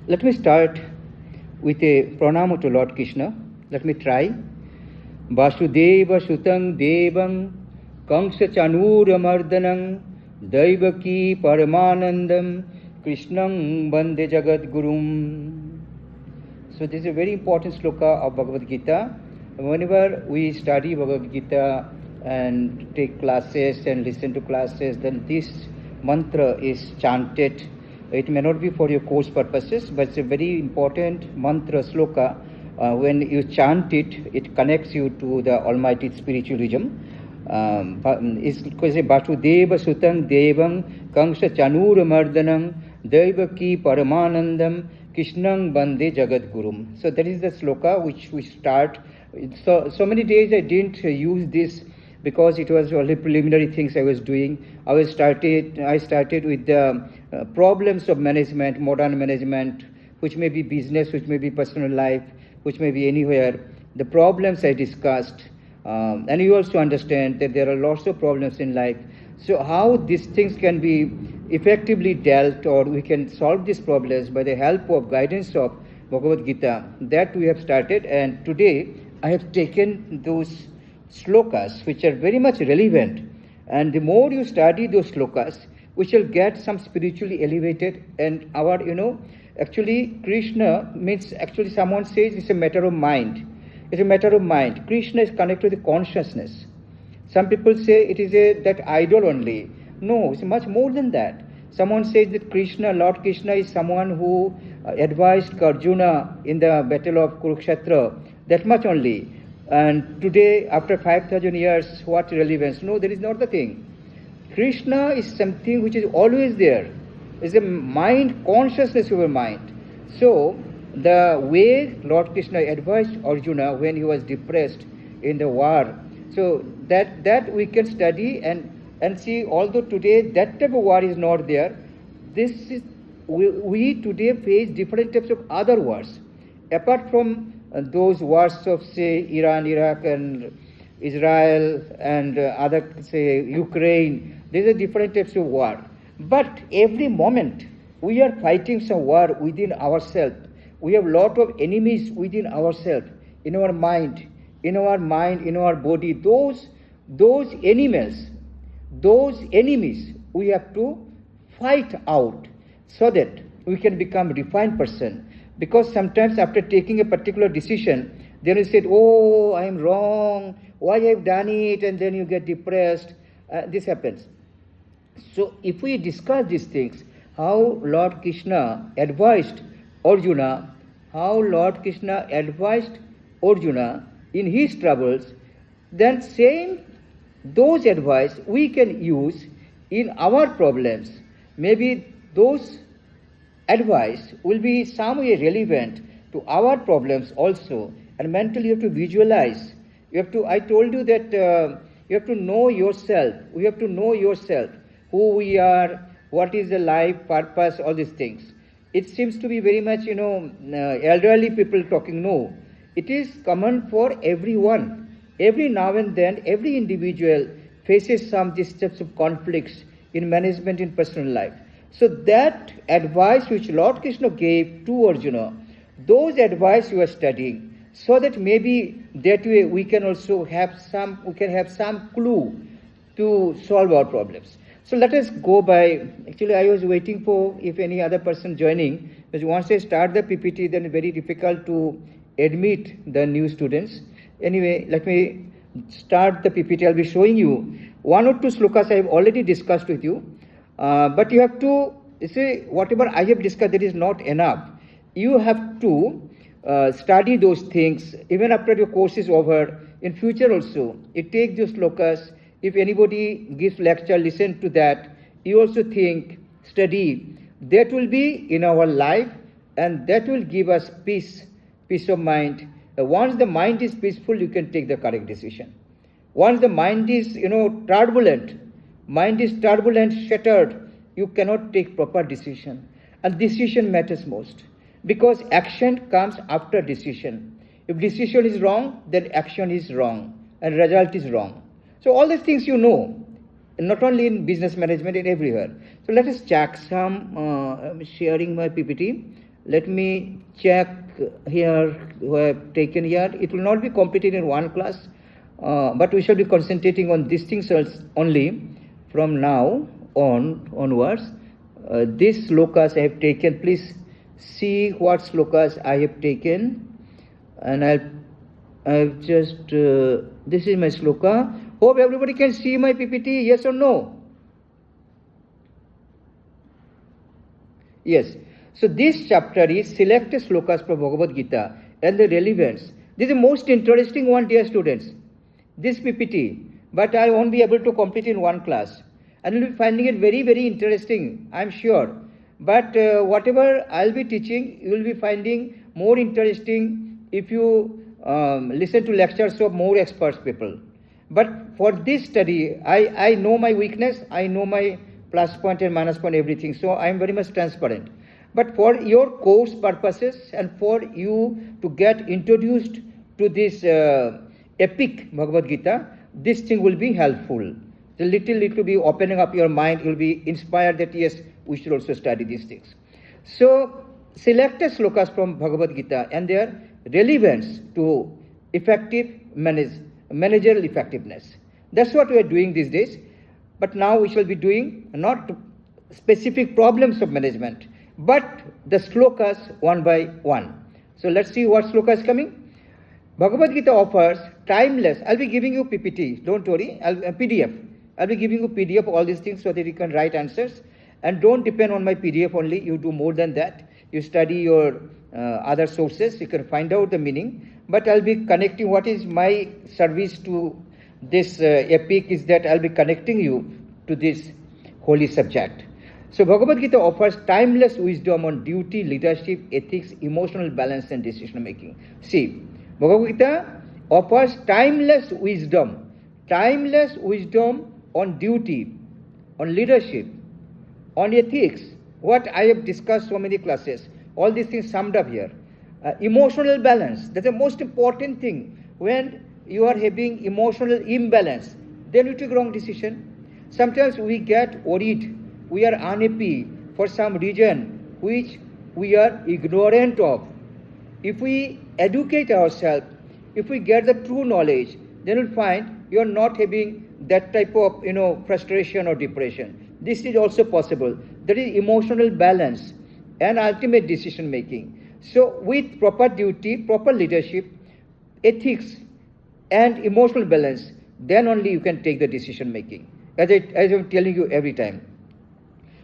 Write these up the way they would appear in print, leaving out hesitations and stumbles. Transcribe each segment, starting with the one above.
Let me start with a pranam to Lord Krishna. Let me try. Vasudeva Sutang Devang Kamsa Chanura Mardanang Daivaki Paramanandam Krishnang Bande Jagat Gurum. So this is a very important sloka of Bhagavad Gita. Whenever we study Bhagavad Gita and take classes and listen to classes, then this mantra is chanted. It may not be for your course purposes, but it's a very important mantra sloka. When you chant it, it connects you to the Almighty spiritualism. It's because Vasudeva Sutang Devam Kamsa Chanura Mardanam Daivaki Paramanandam Krishnang Bande Jagat Gurum. So that is the sloka which we start. So many days I didn't use this because it was only preliminary things I was doing. I started with the problems of management, modern management, which may be business, which may be personal life, which may be anywhere. The problems I discussed, and you also understand that there are lots of problems in life. So how these things can be effectively dealt, or we can solve these problems by the help of guidance of Bhagavad Gita, that we have started. And today I have taken those slokas which are very much relevant, and the more you study those slokas, we shall get some spiritually elevated. And our, actually Krishna means, actually someone says it's a matter of mind. It's a matter of mind. Krishna is connected to the consciousness. Some people say it is that idol only. No, it's much more than that. Someone says that Lord Krishna is someone who advised Arjuna in the battle of Kurukshetra. That much only. And today, after 5,000 years, what relevance? No, that is not the thing. Krishna is something which is always there. It's a mind, consciousness of a mind. So, the way Lord Krishna advised Arjuna when he was depressed in the war, so that we can study and see, although today that type of war is not there, we today face different types of other wars. Apart from those wars of, say, Iran, Iraq and Israel and other, say, Ukraine, these are different types of war. But every moment we are fighting some war within ourselves. We have a lot of enemies within ourselves, in our mind, in our body. Those enemies we have to fight out so that we can become a refined person. Because sometimes after taking a particular decision, then you said, oh, I am wrong, why I have done it, and then you get depressed. This happens. So if we discuss these things, how Lord Krishna advised Arjuna in his troubles, then those advice we can use in our problems. Maybe those advice will be some way relevant to our problems also. And mentally you have to visualize. I told you that you have to know yourself. We have to know yourself, who we are, what is the life, purpose, all these things. It seems to be very much, elderly people talking. No, it is common for everyone. Every now and then, every individual faces some these types of conflicts in management, in personal life. So that advice which Lord Krishna gave to Arjuna, those advice you are studying, so that maybe that way we can also have some clue to solve our problems. So let us go by, actually I was waiting for if any other person joining, because once I start the PPT, then it's very difficult to admit the new students. Anyway, let me start the PPT. I'll be showing you one or two slokas I have already discussed with you. But you have to say, whatever I have discussed, that is not enough. You have to study those things even after your course is over. In future also, you take those slokas. If anybody gives lecture, listen to that. You also think, study. That will be in our life, and that will give us peace of mind. Once the mind is peaceful, you can take the correct decision. Once the mind is, turbulent, shattered, you cannot take proper decision. And decision matters most, because action comes after decision. If decision is wrong, then action is wrong and result is wrong. So all these things not only in business management, in everywhere. So let us check some, sharing my PPT. Let me check here who I have taken here. It will not be completed in one class, but we shall be concentrating on these things only from now onwards. This slokas I have taken. Please see what slokas I have taken, and I've just this is my sloka. Hope everybody can see my PPT. Yes or no? Yes. So this chapter is selected slokas from Bhagavad Gita and the relevance. This is the most interesting one, dear students. This PPT, but I won't be able to complete in one class. And you'll be finding it very, very interesting, I'm sure. But whatever I'll be teaching, you will be finding more interesting if you listen to lectures of more experts people. But for this study, I know my weakness, I know my plus point and minus point, everything. So I am very much transparent. But for your course purposes and for you to get introduced to this epic Bhagavad Gita, this thing will be helpful. The little be opening up your mind, you'll be inspired that yes, we should also study these things. So selected slokas from Bhagavad Gita and their relevance to effective managerial effectiveness. That's what we are doing these days. But now we shall be doing not specific problems of management, but the slokas one by one. So let's see what sloka is coming. Bhagavad Gita offers timeless. I'll be giving you PPT. Don't worry. PDF. I'll be giving you PDF all these things so that you can write answers. And don't depend on my PDF only. You do more than that. You study your other sources. You can find out the meaning. But I'll be connecting. What is my service to this epic is that I'll be connecting you to this holy subject. So Bhagavad Gita offers timeless wisdom on duty, leadership, ethics, emotional balance and decision making. See, Bhagavad Gita offers timeless wisdom on duty, on leadership, on ethics, what I have discussed so many classes, all these things summed up here. Emotional balance, that's the most important thing. When you are having emotional imbalance, then you take wrong decision. Sometimes we get worried, we are unhappy for some reason which we are ignorant of. If we educate ourselves, if we get the true knowledge, then we'll find you are not having that type of frustration or depression. This is also possible. That is emotional balance and ultimate decision making. So with proper duty, proper leadership, ethics and emotional balance, then only you can take the decision making. As I'm telling you every time.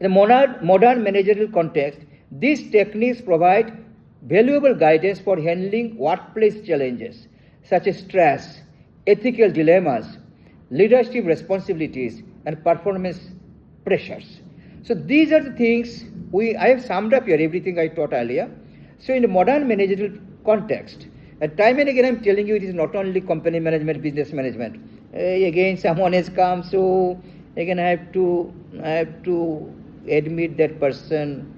In the modern managerial context, these techniques provide valuable guidance for handling workplace challenges such as stress, ethical dilemmas, leadership responsibilities, and performance pressures. So these are the things I have summed up here, everything I taught earlier. So in the modern managerial context, and time and again I'm telling you, it is not only company management, business management. Again someone has come, so again I have to admit that person.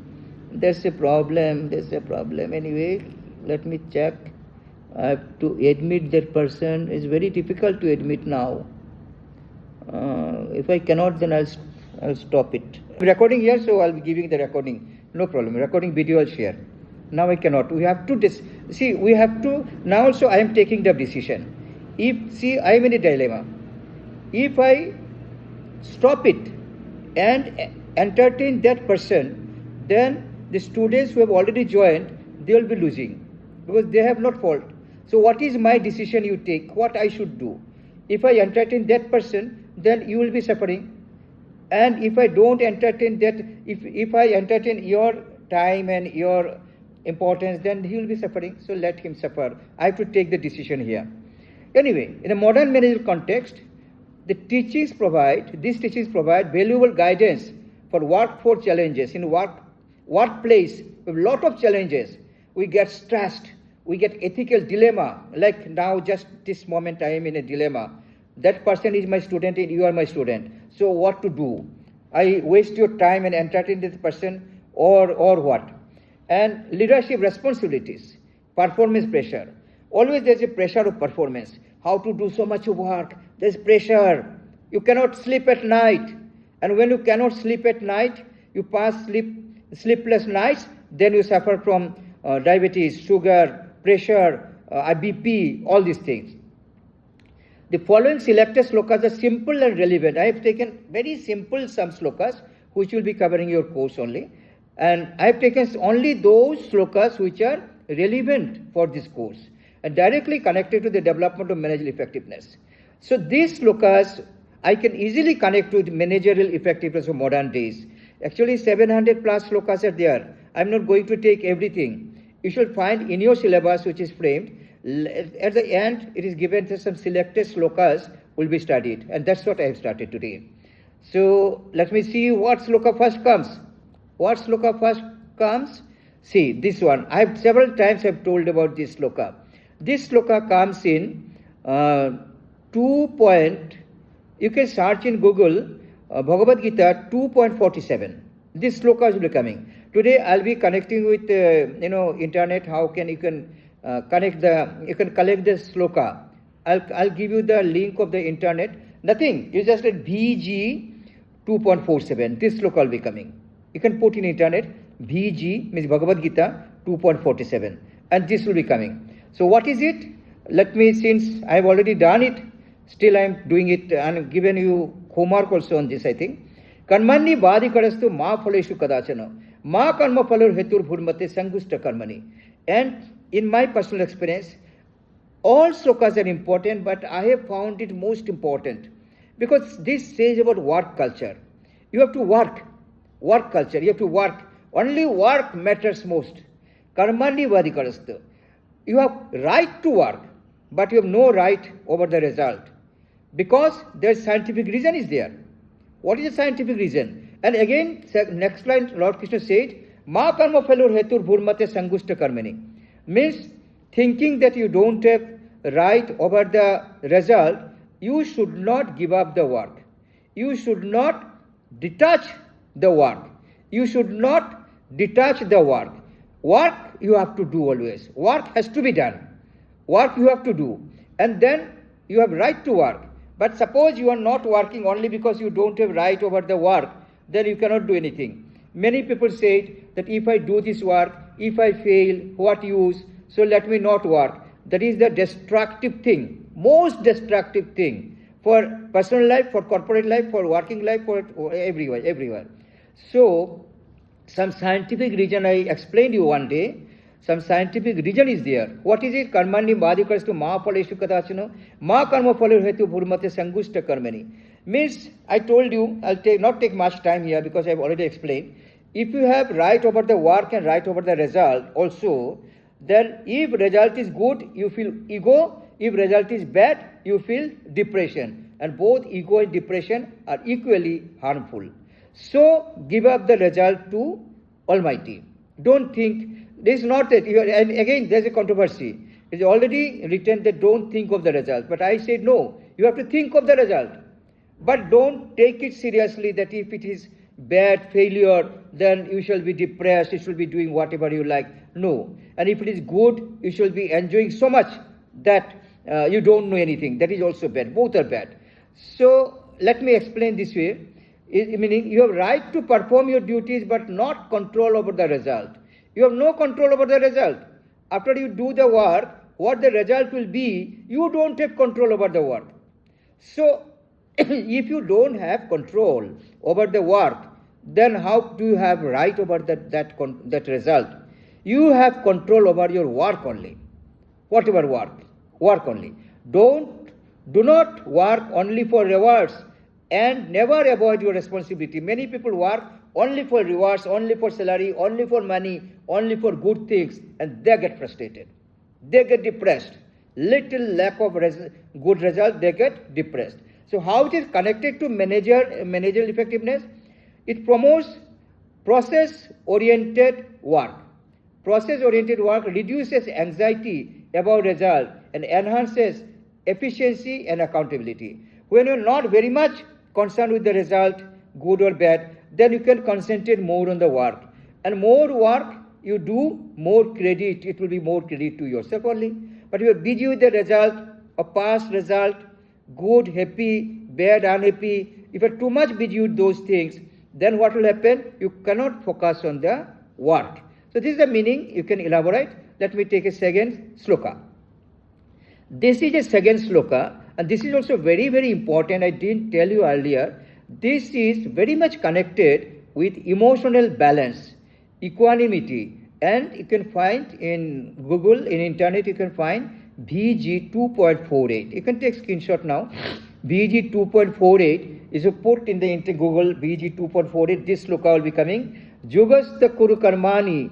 There's a problem. Anyway, let me check. I have to admit that person. It's very difficult to admit now. If I cannot, then I'll stop it. Recording here, so I'll be giving the recording. No problem. Recording video I'll share. Now I cannot. We have to now also I am taking the decision. I am in a dilemma. If I stop it and entertain that person, then the students who have already joined, they will be losing because they have not fault. So what is my decision you take? What I should do? If I entertain that person, then you will be suffering. And if I don't entertain that, if I entertain your time and your importance, then he will be suffering. So let him suffer. I have to take the decision here. Anyway, in a modern managerial context, these teachings provide valuable guidance for workforce challenges. In workplace, we have a lot of challenges. We get stressed. We get ethical dilemma. Like now, just this moment, I am in a dilemma. That person is my student and you are my student. So what to do? I waste your time and entertain this person or what? And leadership responsibilities, performance pressure. Always there's a pressure of performance. How to do so much work? There's pressure. You cannot sleep at night. And when you cannot sleep at night, you pass sleepless nights, then you suffer from diabetes, sugar, pressure, BP, all these things. The following selected slokas are simple and relevant. I have taken very simple some slokas which will be covering your course only. And I have taken only those slokas which are relevant for this course and directly connected to the development of managerial effectiveness. So these slokas I can easily connect to the managerial effectiveness of modern days. Actually 700 plus slokas are there. I'm not going to take everything. You should find in your syllabus which is framed. At the end, it is given that some selected slokas will be studied, and that's what I have started today. So let me see what sloka first comes. What sloka first comes? See, this one. I have several times I have told about this sloka. This sloka comes in 2. You can search in Google Bhagavad Gita 2.47. This sloka will be coming. Today I'll be connecting with internet. How can you can collect the sloka. I'll give you the link of the internet. Nothing. You just write BG 2.47. This sloka will be coming. You can put in internet BG means Bhagavad Gita 2.47, and this will be coming. So what is it? Let me, since I have already done it, still I am doing it and given you homework also on this, I think. Karmani badi karastu ma phaleshu kadachana ma karma phalur hetur bhurmate sangushta karmani. And in my personal experience, all slokas are important, but I have found it most important because this says about work culture. You have to work culture. You have to work. Only work matters most. Karmani vadi karastu. You have right to work, but you have no right over the result because their scientific reason is there. What is the scientific reason? And again, next line, Lord Krishna said, Ma karma phalur hetur bhurmate sangushta karmani. Means thinking that you don't have right over the result, you should not give up the work. You should not detach the work. You should not detach the work. Work you have to do always. Work has to be done. Work you have to do. And then you have right to work. But suppose you are not working only because you don't have right over the work, then you cannot do anything. Many people say that if I do this work, if I fail, what use? So let me not work. That is the destructive thing, most destructive thing for personal life, for corporate life, for working life, for everywhere. So some scientific reason I explained you one day. Some scientific reason is there. What is it? Karmani badikarastu ma phaleshu kadachana ma karma phalur hetu bhurmate sangushta karmani. Means I told you, I'll not take much time here because I've already explained. If you have right over the work and right over the result also, then if result is good, you feel ego. If result is bad, you feel depression. And both ego and depression are equally harmful. So give up the result to Almighty. Don't think. This is not that. And again, there's a controversy. It's already written that don't think of the result. But I said no. You have to think of the result. But don't take it seriously that if it is bad, failure, then you shall be depressed, you shall be doing whatever you like. No. And if it is good, you shall be enjoying so much that you don't know anything. That is also bad. Both are bad. So let me explain this way. Meaning you have right to perform your duties but not control over the result. You have no control over the result. After you do the work, what the result will be, you don't have control over the work. So if you don't have control over the work, then how do you have right over that result? You have control over your work only. Whatever work only. Do not work only for rewards and never avoid your responsibility. Many people work only for rewards, only for salary, only for money, only for good things, and they get frustrated. They get depressed. Little lack of good result, they get depressed. So how it is connected to managerial effectiveness? It promotes process-oriented work. Process-oriented work reduces anxiety about result and enhances efficiency and accountability. When you're not very much concerned with the result, good or bad, then you can concentrate more on the work. And more work you do, more credit, it will be more credit to yourself only. But if you're busy with the result, a past result, good, happy, bad, unhappy, if you're too much busy with those things, then what will happen? You cannot focus on the work. So this is the meaning. You can elaborate. Let me take a second sloka. This is a second sloka, and this is also very, very important. I didn't tell you earlier. This is very much connected with emotional balance, equanimity, and you can find in Google, in internet, you can find BG 2.48. You can take screenshot now. BG 2.48 is put in the Google BG 2.48. This sloka will be coming. Jugasta Kuru Karmani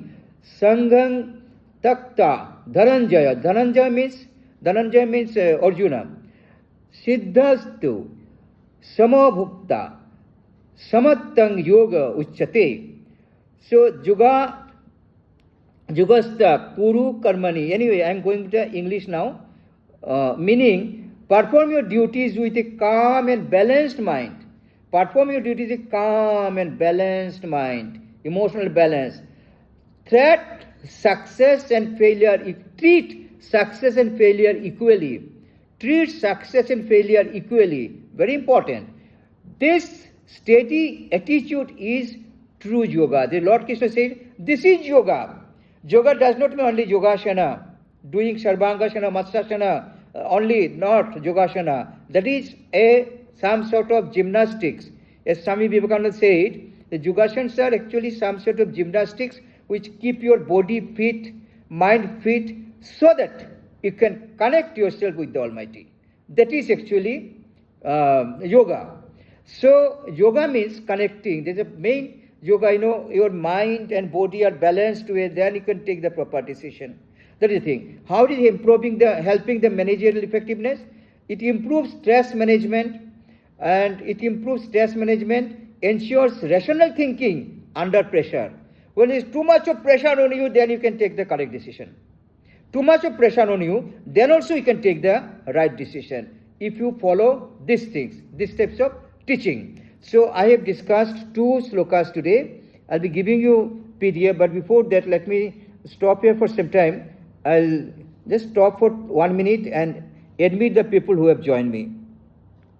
Sangham Takta Dhananjaya. Dhananjaya means Arjuna. Siddhastu Samabhukta Samattang Yoga Uchate. So Jugasta Kuru Karmani. Anyway, I am going to English now. Meaning, perform your duties with a calm and balanced mind. Perform your duties with a calm and balanced mind. Emotional balance. Treat success and failure equally. Treat success and failure equally. Very important. This steady attitude is true yoga. The Lord Krishna said, this is yoga. Yoga does not mean only yogasana, doing sarvangasana, matsyasana, only not yogasana. That is some sort of gymnastics. As Swami Vivekananda said, the yogasanas are actually some sort of gymnastics which keep your body fit, mind fit, so that you can connect yourself with the Almighty. That is actually yoga. So yoga means connecting. There's a main yoga, your mind and body are balanced, then you can take the proper decision. That is the thing. How is it helping the managerial effectiveness? It improves stress management, and ensures rational thinking under pressure. When there is too much of pressure on you, then you can take the correct decision. Too much of pressure on you, then also you can take the right decision. If you follow these things, these types of teaching. So I have discussed 2 slokas today. I'll be giving you PDF, but before that, let me stop here for some time. I'll just stop for 1 minute and admit the people who have joined me.